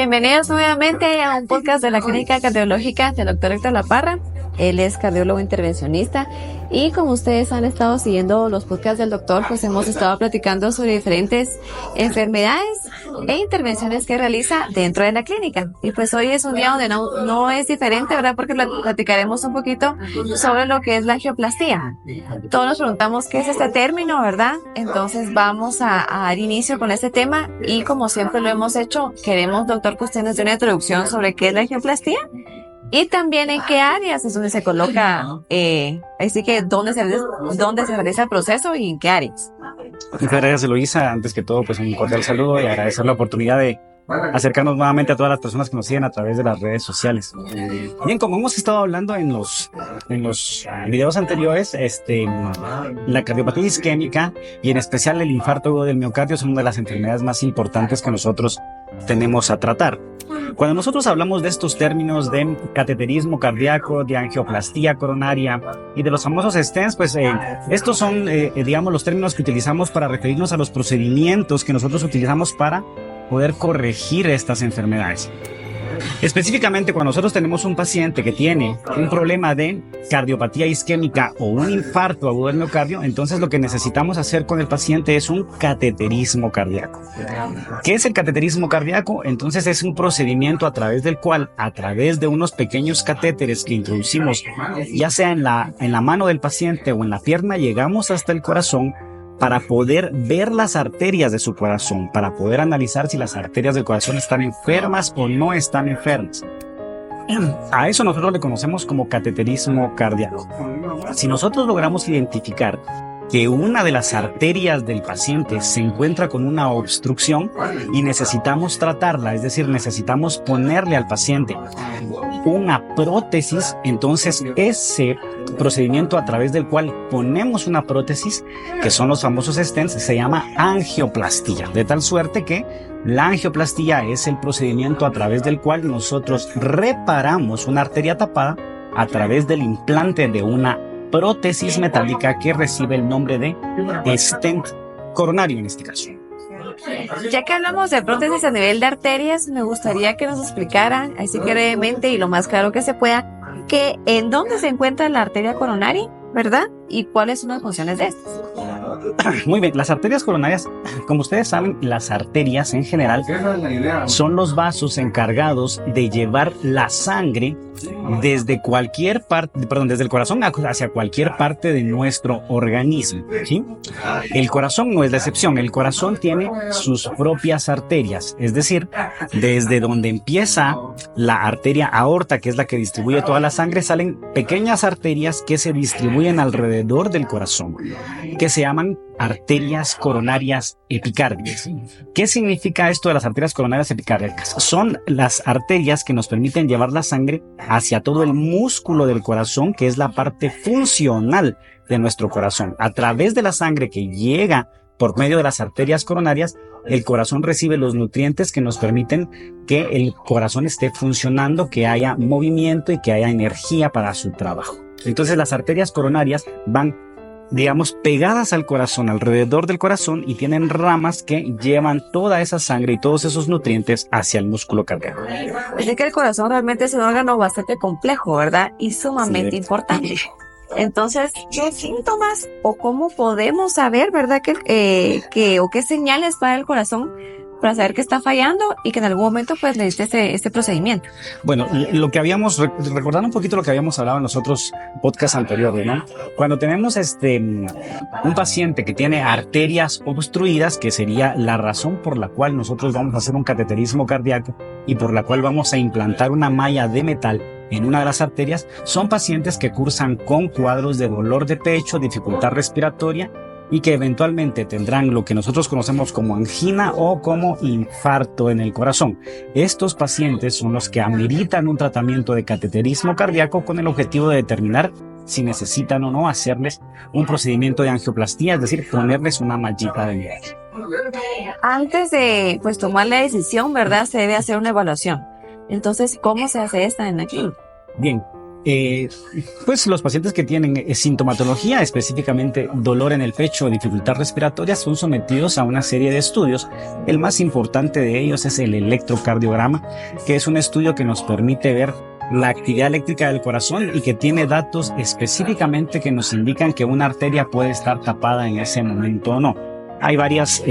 Bienvenidos nuevamente a un podcast de la Clínica Cardiológica del Dr. Héctor La Parra. Él es cardiólogo intervencionista y como ustedes han estado siguiendo los podcasts del doctor, pues hemos estado platicando sobre diferentes enfermedades e intervenciones que realiza dentro de la clínica. Y pues hoy es un día donde no es diferente, ¿verdad? Porque platicaremos un poquito sobre lo que es la angioplastía. Todos nos preguntamos qué es este término, ¿verdad? Entonces vamos a dar inicio con este tema y como siempre lo hemos hecho, queremos, doctor, que usted nos dé una introducción sobre qué es la angioplastía. Y también en qué áreas es donde se coloca, así que dónde se realiza el proceso y en qué áreas. Muchas gracias, Eloísa. Antes que todo, pues un cordial saludo y agradecer la oportunidad de acercarnos nuevamente a todas las personas que nos siguen a través de las redes sociales. Bien, como hemos estado hablando en los videos anteriores, la cardiopatía isquémica y en especial el infarto agudo del miocardio son una de las enfermedades más importantes que nosotros tenemos a tratar. Cuando nosotros hablamos de estos términos de cateterismo cardíaco, de angioplastía coronaria y de los famosos stents, pues estos son, digamos, los términos que utilizamos para referirnos a los procedimientos que nosotros utilizamos para poder corregir estas enfermedades. Específicamente, cuando nosotros tenemos un paciente que tiene un problema de cardiopatía isquémica o un infarto agudo del miocardio, entonces lo que necesitamos hacer con el paciente es un cateterismo cardíaco. ¿Qué es el cateterismo cardíaco? Entonces es un procedimiento a través del cual, a través de unos pequeños catéteres que introducimos, ya sea en la mano del paciente o en la pierna, llegamos hasta el corazón para poder ver las arterias de su corazón, para poder analizar si las arterias del corazón están enfermas o no están enfermas. A eso nosotros le conocemos como cateterismo cardíaco. Si nosotros logramos identificar que una de las arterias del paciente se encuentra con una obstrucción y necesitamos tratarla, es decir, necesitamos ponerle al paciente una prótesis, entonces ese procedimiento a través del cual ponemos una prótesis, que son los famosos stents, se llama angioplastía, de tal suerte que la angioplastía es el procedimiento a través del cual nosotros reparamos una arteria tapada a través del implante de una prótesis metálica que recibe el nombre de stent coronario en este caso. Ya que hablamos de prótesis a nivel de arterias, me gustaría que nos explicaran, así que brevemente y lo más claro que se pueda, que en dónde se encuentra la arteria coronaria, ¿verdad? Y cuáles son las funciones de estas. Muy bien, las arterias coronarias, como ustedes saben, las arterias en general son los vasos encargados de llevar la sangre desde cualquier parte, desde el corazón hacia cualquier parte de nuestro organismo, ¿sí? El corazón no es la excepción, el corazón tiene sus propias arterias, es decir, desde donde empieza la arteria aorta, que es la que distribuye toda la sangre, salen pequeñas arterias que se distribuyen alrededor del corazón, que se llaman arterias coronarias epicárdicas. ¿Qué significa esto de las arterias coronarias epicárdicas? Son las arterias que nos permiten llevar la sangre hacia todo el músculo del corazón, que es la parte funcional de nuestro corazón. A través de la sangre que llega por medio de las arterias coronarias, el corazón recibe los nutrientes que nos permiten que el corazón esté funcionando, que haya movimiento y que haya energía para su trabajo. Entonces las arterias coronarias van, digamos, pegadas al corazón, alrededor del corazón, y tienen ramas que llevan toda esa sangre y todos esos nutrientes hacia el músculo cardíaco. Así que el corazón realmente es un órgano bastante complejo, ¿verdad? Y sumamente importante. Entonces, ¿qué síntomas o cómo podemos saber, verdad, o qué señales para el corazón para saber que está fallando y que en algún momento pues necesite este procedimiento? Bueno, lo que recordando un poquito lo que habíamos hablado en los otros podcasts anteriores, ¿no? Cuando tenemos un paciente que tiene arterias obstruidas, que sería la razón por la cual nosotros vamos a hacer un cateterismo cardíaco y por la cual vamos a implantar una malla de metal en una de las arterias, son pacientes que cursan con cuadros de dolor de pecho, dificultad respiratoria y que eventualmente tendrán lo que nosotros conocemos como angina o como infarto en el corazón. Estos pacientes son los que ameritan un tratamiento de cateterismo cardíaco con el objetivo de determinar si necesitan o no hacerles un procedimiento de angioplastía, es decir, ponerles una mallita de metal. Antes de pues tomar la decisión, ¿verdad? Se debe hacer una evaluación. Entonces, ¿cómo se hace esta en aquí? Bien, Pues los pacientes que tienen sintomatología, específicamente dolor en el pecho o dificultad respiratoria, son sometidos a una serie de estudios. El más importante de ellos es el electrocardiograma, que es un estudio que nos permite ver la actividad eléctrica del corazón y que tiene datos específicamente que nos indican que una arteria puede estar tapada en ese momento o no. Hay varias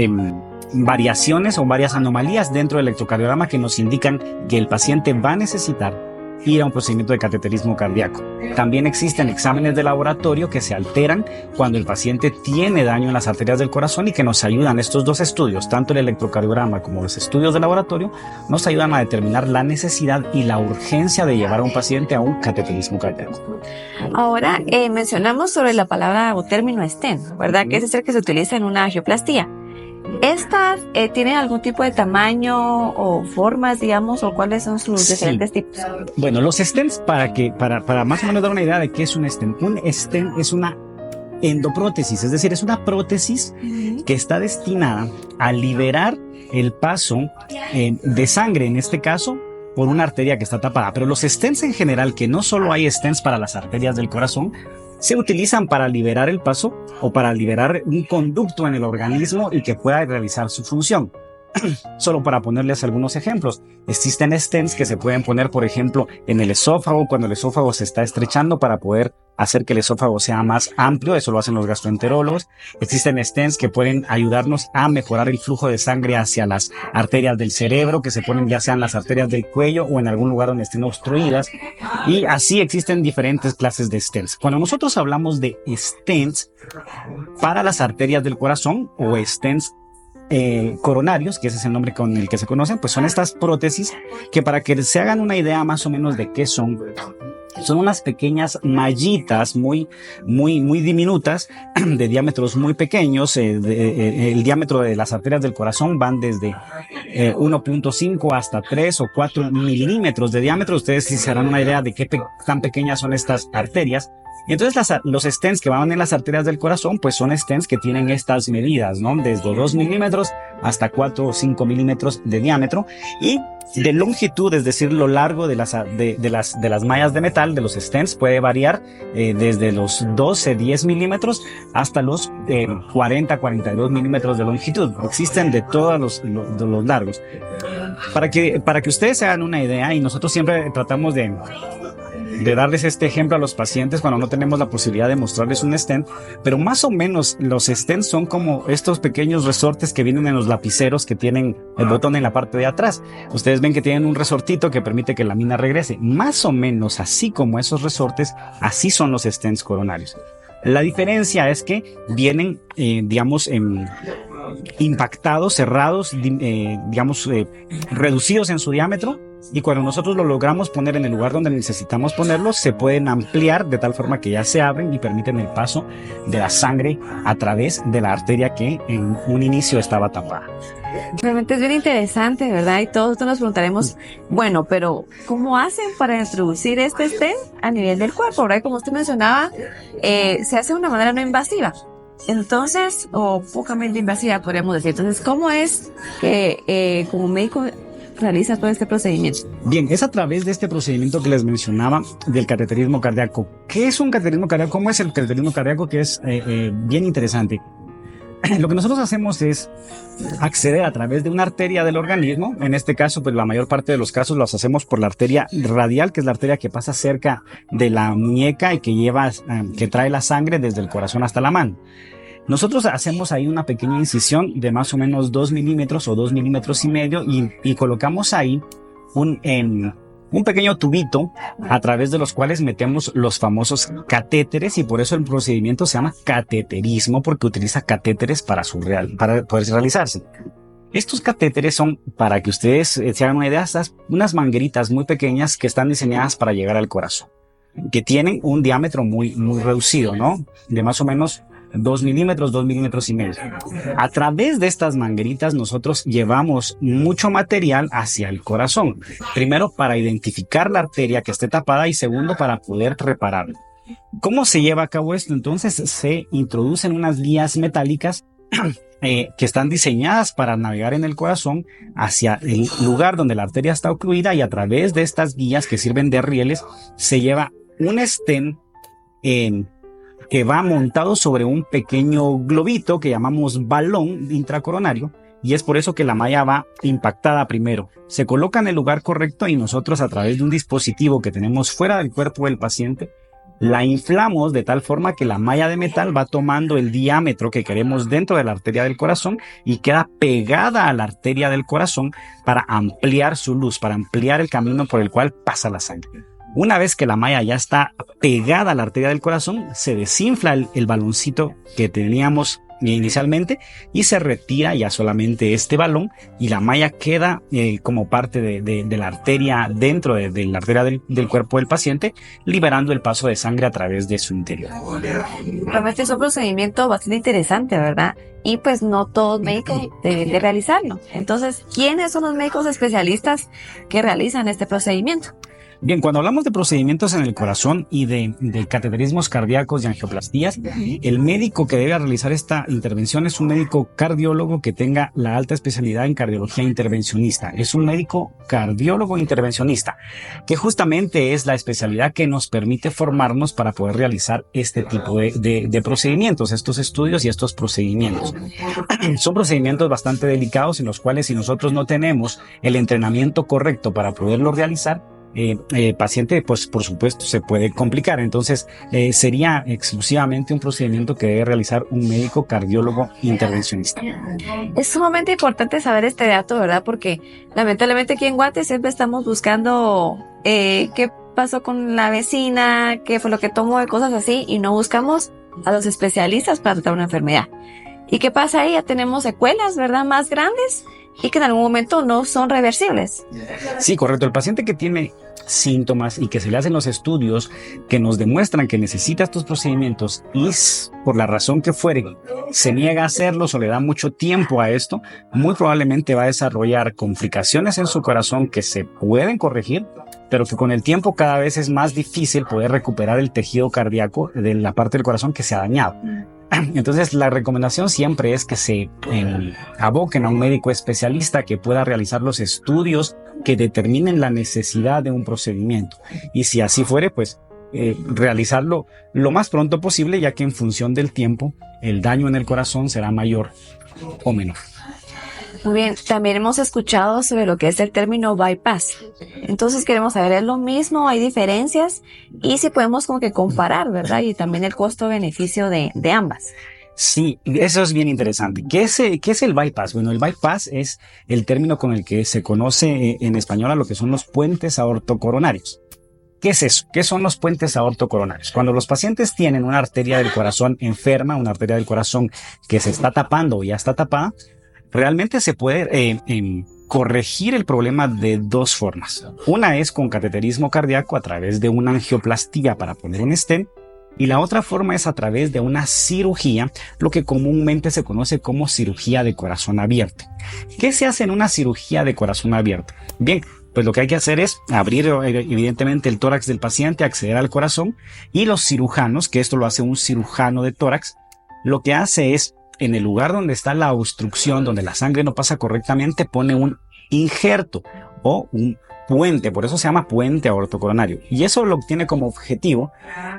variaciones o varias anomalías dentro del electrocardiograma que nos indican que el paciente va a necesitar ir a un procedimiento de cateterismo cardíaco. También existen exámenes de laboratorio que se alteran cuando el paciente tiene daño en las arterias del corazón y que nos ayudan. Estos dos estudios, tanto el electrocardiograma como los estudios de laboratorio, nos ayudan a determinar la necesidad y la urgencia de llevar a un paciente a un cateterismo cardíaco. Ahora mencionamos sobre la palabra o término stent, ¿verdad? Que ese es el que se utiliza en una angioplastía. ¿Estas tienen algún tipo de tamaño o formas, digamos, o cuáles son sus diferentes tipos? Bueno, los stents, para más o menos dar una idea de qué es un stent es una endoprótesis, es decir, es una prótesis que está destinada a liberar el paso de sangre, en este caso, por una arteria que está tapada. Pero los stents en general, que no solo hay stents para las arterias del corazón, se utilizan para liberar el paso o para liberar un conducto en el organismo y que pueda realizar su función. Solo para ponerles algunos ejemplos, existen stents que se pueden poner, por ejemplo, en el esófago, cuando el esófago se está estrechando para poder hacer que el esófago sea más amplio. Eso lo hacen los gastroenterólogos. Existen stents que pueden ayudarnos a mejorar el flujo de sangre hacia las arterias del cerebro, que se ponen ya sean las arterias del cuello o en algún lugar donde estén obstruidas. Y así existen diferentes clases de stents. Cuando nosotros hablamos de stents para las arterias del corazón o stents coronarios, que ese es el nombre con el que se conocen, pues son estas prótesis que, para que se hagan una idea más o menos de qué son unas pequeñas mallitas muy diminutas, de diámetros muy pequeños. El diámetro de las arterias del corazón van desde 1.5 hasta 3 o 4 milímetros de diámetro. Ustedes sí se harán una idea de qué tan pequeñas son estas arterias. Y entonces los stents que van en las arterias del corazón, pues son stents que tienen estas medidas, ¿no? Desde 2 milímetros hasta 4 o 5 milímetros de diámetro, y de longitud, es decir, lo largo de las mallas de metal de los stents puede variar desde los 10 milímetros hasta los 42 milímetros de longitud. Existen de todos los largos. Para que ustedes se hagan una idea, y nosotros siempre tratamos de darles este ejemplo a los pacientes cuando no tenemos la posibilidad de mostrarles un stent, pero más o menos los stents son como estos pequeños resortes que vienen en los lapiceros que tienen el botón en la parte de atrás. Ustedes ven que tienen un resortito que permite que la mina regrese. Más o menos así como esos resortes, así son los stents coronarios. La diferencia es que vienen, impactados, cerrados, reducidos en su diámetro, y cuando nosotros lo logramos poner en el lugar donde necesitamos ponerlos, se pueden ampliar de tal forma que ya se abren y permiten el paso de la sangre a través de la arteria que en un inicio estaba tapada. Realmente es bien interesante, ¿verdad? Y todos nos preguntaremos, bueno, pero ¿cómo hacen para introducir este stent a nivel del cuerpo? ¿Verdad? Como usted mencionaba, se hace de una manera no invasiva. Entonces, o pocamente invasiva, podríamos decir. Entonces, ¿cómo es que como médico realiza todo este procedimiento? Bien, es a través de este procedimiento que les mencionaba del cateterismo cardíaco. ¿Qué es un cateterismo cardíaco? ¿Cómo es el cateterismo cardíaco? Que es bien interesante. Lo que nosotros hacemos es acceder a través de una arteria del organismo. En este caso, pues la mayor parte de los casos los hacemos por la arteria radial, que es la arteria que pasa cerca de la muñeca y que trae la sangre desde el corazón hasta la mano. Nosotros hacemos ahí una pequeña incisión de más o menos 2 milímetros o 2 milímetros y medio y colocamos ahí un pequeño tubito a través de los cuales metemos los famosos catéteres, y por eso el procedimiento se llama cateterismo, porque utiliza catéteres para poder realizarse. Estos catéteres son, para que ustedes se hagan una idea, unas mangueritas muy pequeñas que están diseñadas para llegar al corazón, que tienen un diámetro muy reducido, ¿no? De más o menos 2 milímetros, 2 milímetros y medio. A través de estas mangueritas nosotros llevamos mucho material hacia el corazón. Primero, para identificar la arteria que esté tapada, y segundo, para poder repararla. ¿Cómo se lleva a cabo esto? Entonces se introducen unas guías metálicas que están diseñadas para navegar en el corazón hacia el lugar donde la arteria está ocluida, y a través de estas guías que sirven de rieles se lleva un stent que va montado sobre un pequeño globito que llamamos balón intracoronario, y es por eso que la malla va impactada primero. Se coloca en el lugar correcto y nosotros, a través de un dispositivo que tenemos fuera del cuerpo del paciente, la inflamos de tal forma que la malla de metal va tomando el diámetro que queremos dentro de la arteria del corazón y queda pegada a la arteria del corazón para ampliar su luz, para ampliar el camino por el cual pasa la sangre. Una vez que la malla ya está pegada a la arteria del corazón, se desinfla el baloncito que teníamos inicialmente y se retira ya solamente este balón, y la malla queda como parte de la arteria dentro de la arteria del cuerpo del paciente, liberando el paso de sangre a través de su interior. Realmente es un procedimiento bastante interesante, ¿verdad? Y pues no todos médicos deben de realizarlo. Entonces, ¿quiénes son los médicos especialistas que realizan este procedimiento? Bien, cuando hablamos de procedimientos en el corazón y de cateterismos cardíacos y angioplastías, el médico que debe realizar esta intervención es un médico cardiólogo que tenga la alta especialidad en cardiología intervencionista. Es un médico cardiólogo intervencionista, que justamente es la especialidad que nos permite formarnos para poder realizar este tipo de procedimientos, estos estudios y estos procedimientos. Son procedimientos bastante delicados en los cuales, si nosotros no tenemos el entrenamiento correcto para poderlo realizar, paciente, pues por supuesto se puede complicar. Entonces sería exclusivamente un procedimiento que debe realizar un médico cardiólogo intervencionista. Es sumamente importante saber este dato, ¿verdad? Porque lamentablemente aquí en Guate siempre estamos buscando qué pasó con la vecina, qué fue lo que tomó, de cosas así, y no buscamos a los especialistas para tratar una enfermedad. ¿Y qué pasa ahí? Ya tenemos secuelas, ¿verdad? Más grandes y que en algún momento no son reversibles. Sí, correcto. El paciente que tiene síntomas y que se le hacen los estudios que nos demuestran que necesita estos procedimientos y por la razón que fuere se niega a hacerlos o le da mucho tiempo a esto, muy probablemente va a desarrollar complicaciones en su corazón que se pueden corregir, pero que con el tiempo cada vez es más difícil poder recuperar el tejido cardíaco de la parte del corazón que se ha dañado. Entonces la recomendación siempre es que se aboquen a un médico especialista que pueda realizar los estudios que determinen la necesidad de un procedimiento, y si así fuere, pues realizarlo lo más pronto posible, ya que en función del tiempo el daño en el corazón será mayor o menor. Muy bien, también hemos escuchado sobre lo que es el término bypass. Entonces queremos saber, ¿es lo mismo? ¿Hay diferencias? Y si podemos como que comparar, ¿verdad? Y también el costo-beneficio de ambas. Sí, eso es bien interesante. ¿Qué es el bypass? Bueno, el bypass es el término con el que se conoce en español a lo que son los puentes aortocoronarios. ¿Qué es eso? ¿Qué son los puentes aortocoronarios? Cuando los pacientes tienen una arteria del corazón enferma, una arteria del corazón que se está tapando o ya está tapada, realmente se puede corregir el problema de dos formas. Una es con cateterismo cardíaco a través de una angioplastía para poner un stent, y la otra forma es a través de una cirugía, lo que comúnmente se conoce como cirugía de corazón abierto. ¿Qué se hace en una cirugía de corazón abierto? Bien, pues lo que hay que hacer es abrir evidentemente el tórax del paciente, acceder al corazón, y los cirujanos, que esto lo hace un cirujano de tórax, lo que hace es, en el lugar donde está la obstrucción, donde la sangre no pasa correctamente, pone un injerto o un puente, por eso se llama puente aortocoronario. Y eso lo tiene como objetivo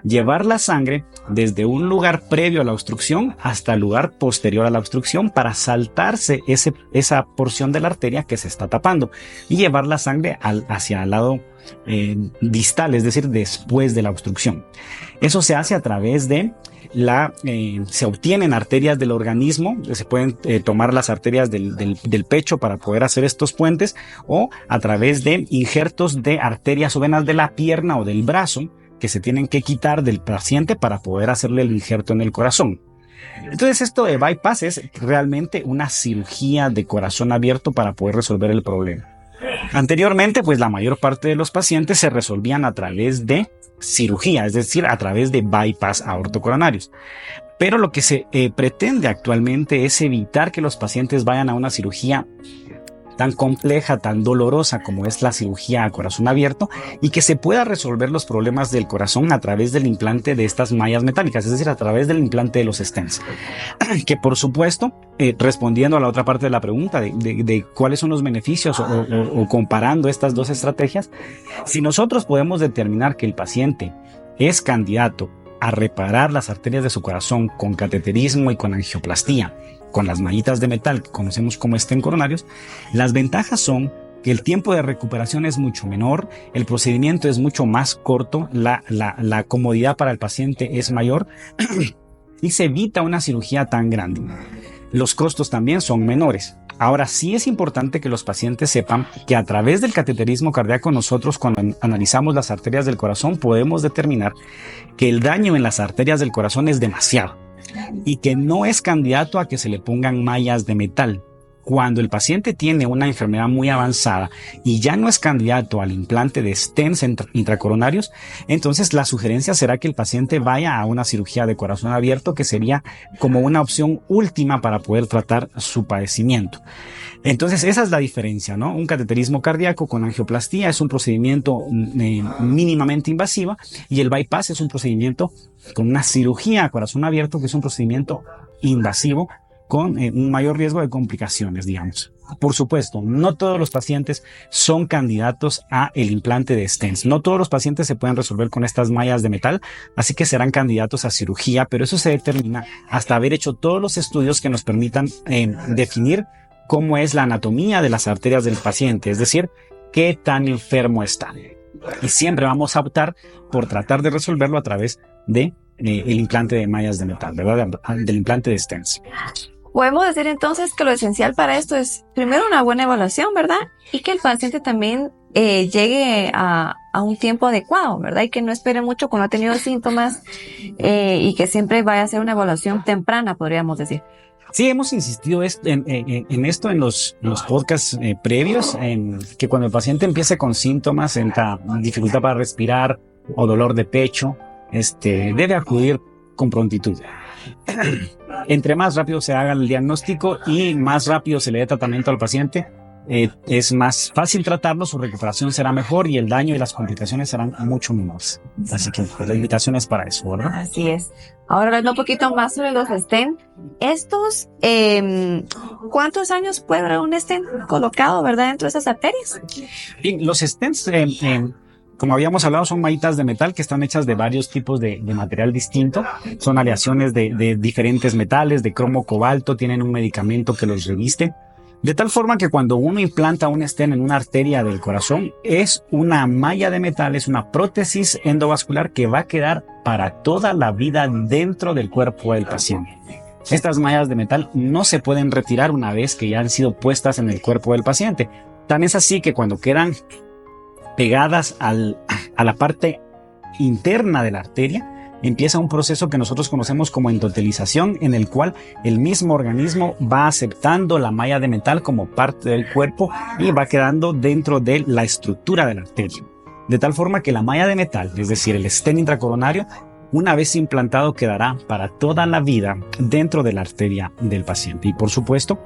llevar la sangre desde un lugar previo a la obstrucción hasta el lugar posterior a la obstrucción para saltarse esa porción de la arteria que se está tapando y llevar la sangre hacia el lado distal, es decir, después de la obstrucción. Eso se hace a través de se obtienen arterias del organismo, se pueden tomar las arterias del pecho para poder hacer estos puentes, o a través de injertos de arterias o venas de la pierna o del brazo que se tienen que quitar del paciente para poder hacerle el injerto en el corazón. Entonces esto de bypass es realmente una cirugía de corazón abierto para poder resolver el problema. Anteriormente, pues la mayor parte de los pacientes se resolvían a través de cirugía, es decir, a través de bypass aortocoronarios. Pero lo que se pretende actualmente es evitar que los pacientes vayan a una cirugía tan compleja, tan dolorosa como es la cirugía a corazón abierto, y que se pueda resolver los problemas del corazón a través del implante de estas mallas metálicas, es decir, a través del implante de los stents. Que por supuesto, respondiendo a la otra parte de la pregunta de cuáles son los beneficios o comparando estas dos estrategias, si nosotros podemos determinar que el paciente es candidato a reparar las arterias de su corazón con cateterismo y con angioplastía, con las mallitas de metal que conocemos como estén coronarios, las ventajas son que el tiempo de recuperación es mucho menor, el procedimiento es mucho más corto, la comodidad para el paciente es mayor y se evita una cirugía tan grande. Los costos también son menores. Ahora sí es importante que los pacientes sepan que a través del cateterismo cardíaco nosotros cuando analizamos las arterias del corazón podemos determinar que el daño en las arterias del corazón es demasiado y que no es candidato a que se le pongan mallas de metal. Cuando el paciente tiene una enfermedad muy avanzada y ya no es candidato al implante de stents intracoronarios, entonces la sugerencia será que el paciente vaya a una cirugía de corazón abierto, que sería como una opción última para poder tratar su padecimiento. Entonces esa es la diferencia, ¿no? Un cateterismo cardíaco con angioplastía es un procedimiento mínimamente invasivo y el bypass es un procedimiento con una cirugía a corazón abierto que es un procedimiento invasivo con un mayor riesgo de complicaciones, digamos. Por supuesto, no todos los pacientes son candidatos a el implante de stents. No todos los pacientes se pueden resolver con estas mallas de metal, así que serán candidatos a cirugía, pero eso se determina hasta haber hecho todos los estudios que nos permitan definir cómo es la anatomía de las arterias del paciente, es decir, qué tan enfermo está. Y siempre vamos a optar por tratar de resolverlo a través de el implante de mallas de metal, ¿verdad? Del implante de stents. Podemos decir entonces que lo esencial para esto es primero una buena evaluación, ¿verdad? Y que el paciente también llegue a un tiempo adecuado, ¿verdad? Y que no espere mucho cuando ha tenido síntomas y que siempre vaya a hacer una evaluación temprana, podríamos decir. Sí, hemos insistido en esto en los podcasts previos, en que cuando el paciente empiece con síntomas, entra dificultad para respirar o dolor de pecho, debe acudir con prontitud. Entre más rápido se haga el diagnóstico y más rápido se le dé tratamiento al paciente, es más fácil tratarlo, su recuperación será mejor y el daño y las complicaciones serán mucho menores. Así que pues, la invitación es para eso, ¿verdad? Así es. Ahora hablando un poquito más sobre los stents. Estos, ¿cuántos años puede durar un stent colocado, verdad, dentro de esas arterias? Bien, los stents, como habíamos hablado, son mallitas de metal que están hechas de varios tipos de material distinto. Son aleaciones de diferentes metales, de cromo cobalto, tienen un medicamento que los reviste. De tal forma que cuando uno implanta un stent en una arteria del corazón, es una malla de metal, es una prótesis endovascular que va a quedar para toda la vida dentro del cuerpo del paciente. Estas mallas de metal no se pueden retirar una vez que ya han sido puestas en el cuerpo del paciente. Tan es así que cuando quedan pegadas a la parte interna de la arteria, empieza un proceso que nosotros conocemos como endotelización, en el cual el mismo organismo va aceptando la malla de metal como parte del cuerpo y va quedando dentro de la estructura de la arteria. De tal forma que la malla de metal, es decir, el stent intracoronario, una vez implantado quedará para toda la vida dentro de la arteria del paciente. Y por supuesto,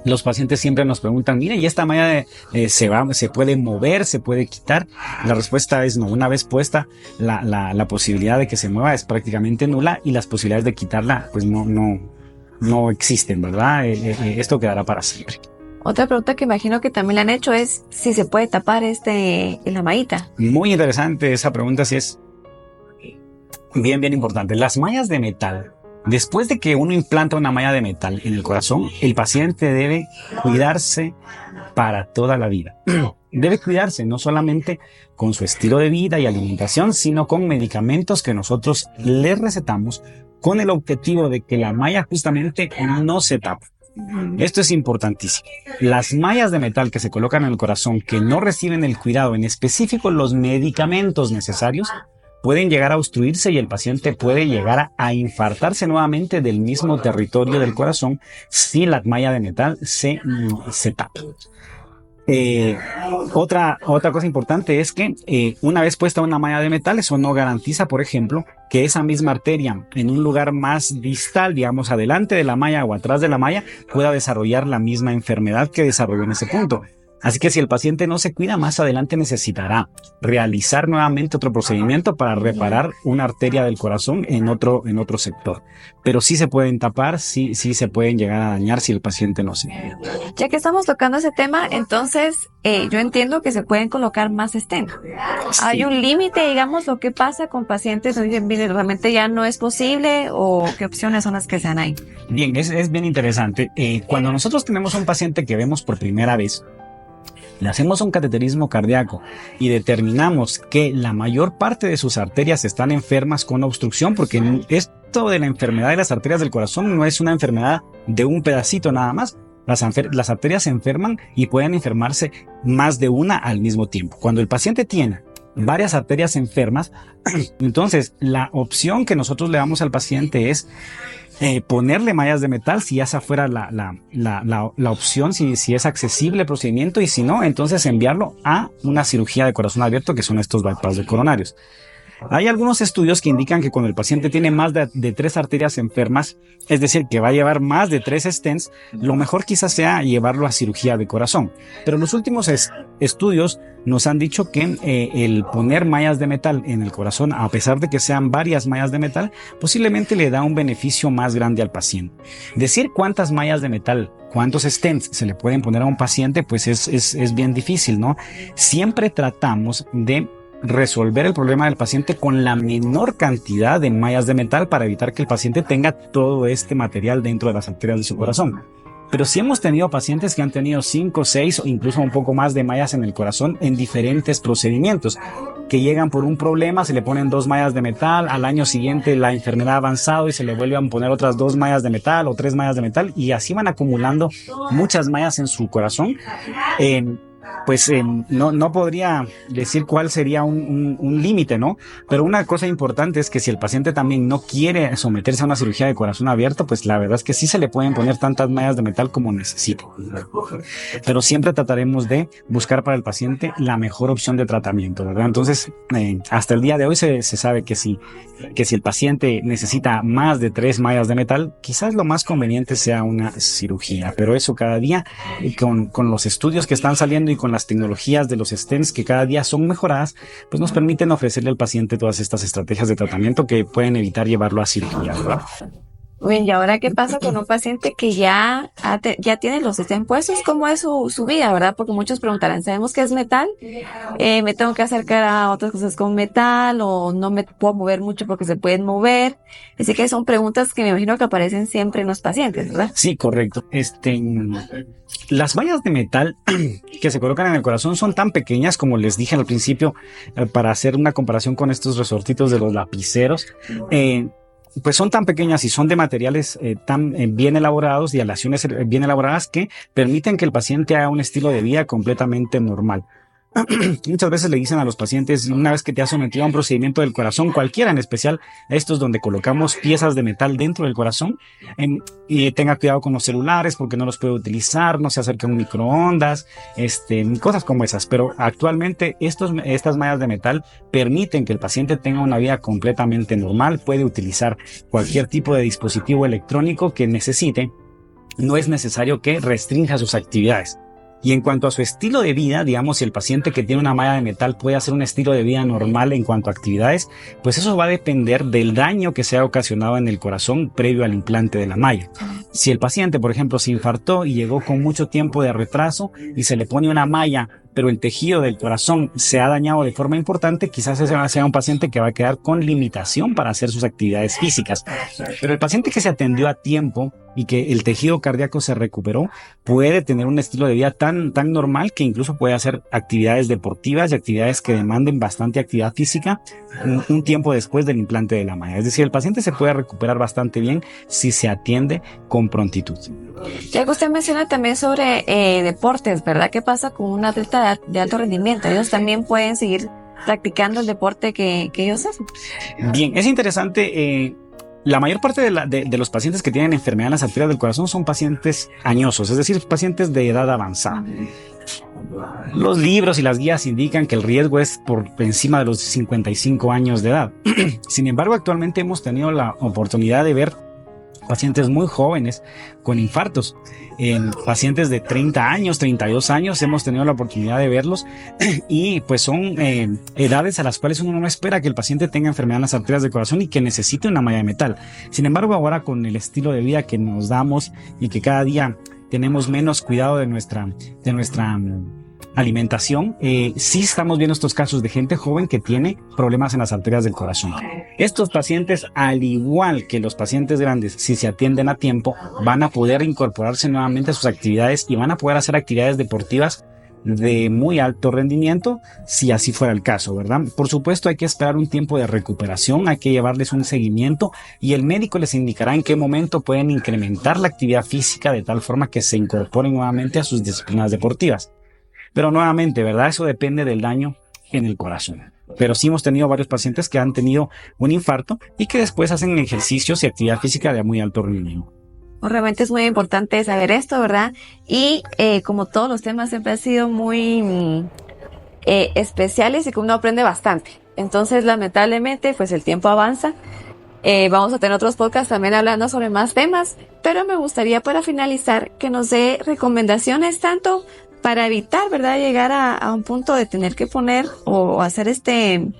los pacientes siempre nos preguntan, mire, ¿y esta malla se puede mover, se puede quitar? La respuesta es no. Una vez puesta, la posibilidad de que se mueva es prácticamente nula y las posibilidades de quitarla pues no existen, ¿verdad? Esto quedará para siempre. Otra pregunta que imagino que también le han hecho es si se puede tapar en la mallita. Muy interesante esa pregunta, sí es bien importante. Las mallas de metal, después de que uno implanta una malla de metal en el corazón, el paciente debe cuidarse para toda la vida. Debe cuidarse no solamente con su estilo de vida y alimentación, sino con medicamentos que nosotros le recetamos con el objetivo de que la malla justamente no se tape. Esto es importantísimo. Las mallas de metal que se colocan en el corazón que no reciben el cuidado, en específico los medicamentos necesarios, pueden llegar a obstruirse y el paciente puede llegar a infartarse nuevamente del mismo territorio del corazón si la malla de metal se tapa. Otra cosa importante es que una vez puesta una malla de metal, eso no garantiza, por ejemplo, que esa misma arteria en un lugar más distal, digamos adelante de la malla o atrás de la malla, pueda desarrollar la misma enfermedad que desarrolló en ese punto. Así que si el paciente no se cuida, más adelante necesitará realizar nuevamente otro procedimiento para reparar una arteria del corazón en otro sector. Pero sí se pueden tapar, sí se pueden llegar a dañar si el paciente no se cuida. Ya que estamos tocando ese tema, entonces yo entiendo que se pueden colocar más stent. Sí. ¿Hay un límite, digamos, lo que pasa con pacientes que dicen, mire, realmente ya no es posible, o qué opciones son las que se dan ahí? Bien, es bien interesante. Cuando nosotros tenemos un paciente que vemos por primera vez, le hacemos un cateterismo cardíaco y determinamos que la mayor parte de sus arterias están enfermas con obstrucción, porque esto de la enfermedad de las arterias del corazón no es una enfermedad de un pedacito nada más. Las arterias se enferman y pueden enfermarse más de una al mismo tiempo. Cuando el paciente tiene varias arterias enfermas, entonces la opción que nosotros le damos al paciente es ponerle mallas de metal, si esa fuera la opción, si es accesible el procedimiento, y si no, entonces enviarlo a una cirugía de corazón abierto, que son estos bypass de coronarios. Hay algunos estudios que indican que cuando el paciente tiene más de 3 arterias enfermas, es decir, que va a llevar más de 3 stents, lo mejor quizás sea llevarlo a cirugía de corazón. Pero los últimos estudios nos han dicho que el poner mallas de metal en el corazón, a pesar de que sean varias mallas de metal, posiblemente le da un beneficio más grande al paciente. Decir cuántas mallas de metal, cuántos stents se le pueden poner a un paciente, pues es bien difícil, ¿no? Siempre tratamos de resolver el problema del paciente con la menor cantidad de mallas de metal para evitar que el paciente tenga todo este material dentro de las arterias de su corazón. Pero sí hemos tenido pacientes que han tenido 5, 6 o incluso un poco más de mallas en el corazón en diferentes procedimientos, que llegan por un problema, se le ponen 2 mallas de metal, al año siguiente la enfermedad ha avanzado y se le vuelven a poner otras 2 mallas de metal o 3 mallas de metal, y así van acumulando muchas mallas en su corazón. No podría decir cuál sería un límite, ¿no? Pero una cosa importante es que si el paciente también no quiere someterse a una cirugía de corazón abierto, pues la verdad es que sí se le pueden poner tantas mallas de metal como necesite. Pero siempre trataremos de buscar para el paciente la mejor opción de tratamiento, ¿verdad? Entonces, hasta el día de hoy se sabe que si el paciente necesita más de 3 mallas de metal, quizás lo más conveniente sea una cirugía. Pero eso cada día, con los estudios que están saliendo y con las tecnologías de los stents que cada día son mejoradas, pues nos permiten ofrecerle al paciente todas estas estrategias de tratamiento que pueden evitar llevarlo a cirugía, ¿verdad? Bien, ¿y ahora qué pasa con un paciente que ya tiene los stents puestos? ¿Cómo es su vida, verdad? Porque muchos preguntarán, ¿sabemos que es metal? ¿Me tengo que acercar a otras cosas con metal, o no me puedo mover mucho porque se pueden mover? Así que son preguntas que me imagino que aparecen siempre en los pacientes, ¿verdad? Sí, correcto. Las mallas de metal que se colocan en el corazón son tan pequeñas, como les dije al principio, para hacer una comparación con estos resortitos de los lapiceros. Pues son tan pequeñas y son de materiales tan bien elaborados y aleaciones bien elaboradas que permiten que el paciente haga un estilo de vida completamente normal. Muchas veces le dicen a los pacientes, una vez que te has sometido a un procedimiento del corazón, cualquiera, en especial estos donde colocamos piezas de metal dentro del corazón, y tenga cuidado con los celulares porque no los puede utilizar, no se acerque a un microondas, cosas como esas. Pero actualmente estas mallas de metal permiten que el paciente tenga una vida completamente normal, puede utilizar cualquier tipo de dispositivo electrónico que necesite, no es necesario que restrinja sus actividades. Y en cuanto a su estilo de vida, digamos, si el paciente que tiene una malla de metal puede hacer un estilo de vida normal en cuanto a actividades, pues eso va a depender del daño que se ha ocasionado en el corazón previo al implante de la malla. Si el paciente, por ejemplo, se infartó y llegó con mucho tiempo de retraso y se le pone una malla, pero el tejido del corazón se ha dañado de forma importante, quizás ese sea un paciente que va a quedar con limitación para hacer sus actividades físicas. Pero el paciente que se atendió a tiempo y que el tejido cardíaco se recuperó, puede tener un estilo de vida tan normal que incluso puede hacer actividades deportivas y actividades que demanden bastante actividad física un tiempo después del implante de la malla. Es decir, el paciente se puede recuperar bastante bien si se atiende con prontitud. Ya que usted menciona también sobre deportes, ¿verdad? ¿Qué pasa con un atleta de alto rendimiento? ¿Ellos también pueden seguir practicando el deporte que ellos hacen? Bien, es interesante. La mayor parte de los pacientes que tienen enfermedad en las arterias del corazón son pacientes añosos, es decir, pacientes de edad avanzada. Los libros y las guías indican que el riesgo es por encima de los 55 años de edad. Sin embargo, actualmente hemos tenido la oportunidad de ver pacientes muy jóvenes con infartos. En pacientes de 30 años, 32 años, hemos tenido la oportunidad de verlos y pues son edades a las cuales uno no espera que el paciente tenga enfermedad en las arterias del corazón y que necesite una malla de metal. Sin embargo, ahora con el estilo de vida que nos damos y que cada día tenemos menos cuidado de nuestra alimentación, sí estamos viendo estos casos de gente joven que tiene problemas en las arterias del corazón. Estos pacientes, al igual que los pacientes grandes, si se atienden a tiempo, van a poder incorporarse nuevamente a sus actividades y van a poder hacer actividades deportivas de muy alto rendimiento, si así fuera el caso, ¿verdad? Por supuesto, hay que esperar un tiempo de recuperación, hay que llevarles un seguimiento y el médico les indicará en qué momento pueden incrementar la actividad física de tal forma que se incorporen nuevamente a sus disciplinas deportivas. Pero nuevamente, ¿verdad? Eso depende del daño en el corazón. Pero sí hemos tenido varios pacientes que han tenido un infarto y que después hacen ejercicios y actividad física de muy alto rendimiento. Realmente es muy importante saber esto, ¿verdad? Y como todos los temas siempre han sido muy especiales y que uno aprende bastante. Entonces, lamentablemente, pues el tiempo avanza. Vamos a tener otros podcasts también hablando sobre más temas, pero me gustaría para finalizar que nos dé recomendaciones tanto para evitar, ¿verdad?, llegar a un punto de tener que poner o hacer este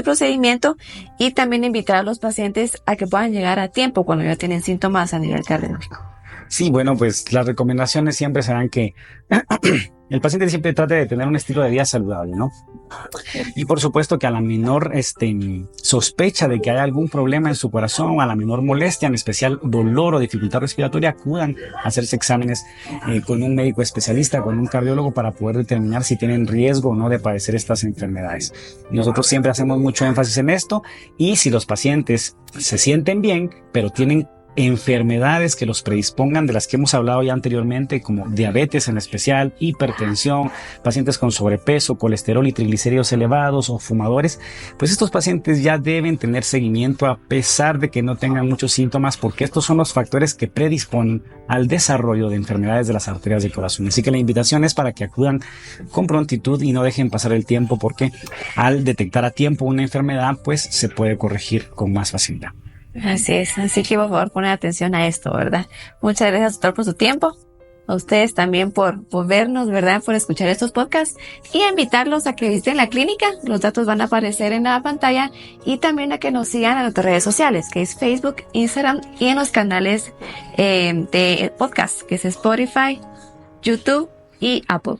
procedimiento, y también invitar a los pacientes a que puedan llegar a tiempo cuando ya tienen síntomas a nivel cardiológico. Sí, bueno, pues las recomendaciones siempre serán que el paciente siempre trate de tener un estilo de vida saludable, ¿no? Y por supuesto que a la menor sospecha de que haya algún problema en su corazón, a la menor molestia, en especial dolor o dificultad respiratoria, acudan a hacerse exámenes con un médico especialista, con un cardiólogo, para poder determinar si tienen riesgo o no de padecer estas enfermedades. Nosotros siempre hacemos mucho énfasis en esto, y si los pacientes se sienten bien, pero tienen enfermedades que los predispongan, de las que hemos hablado ya anteriormente, como diabetes en especial, hipertensión, pacientes con sobrepeso, colesterol y triglicéridos elevados o fumadores, pues estos pacientes ya deben tener seguimiento a pesar de que no tengan muchos síntomas, porque estos son los factores que predisponen al desarrollo de enfermedades de las arterias del corazón. Así que la invitación es para que acudan con prontitud y no dejen pasar el tiempo, porque al detectar a tiempo una enfermedad, pues se puede corregir con más facilidad. Así es, así que por favor poner atención a esto, ¿verdad? Muchas gracias, doctor, por su tiempo. A ustedes también por vernos, ¿verdad? Por escuchar estos podcasts, y a invitarlos a que visiten la clínica. Los datos van a aparecer en la pantalla, y también a que nos sigan en nuestras redes sociales, que es Facebook, Instagram, y en los canales de podcast, que es Spotify, YouTube y Apple.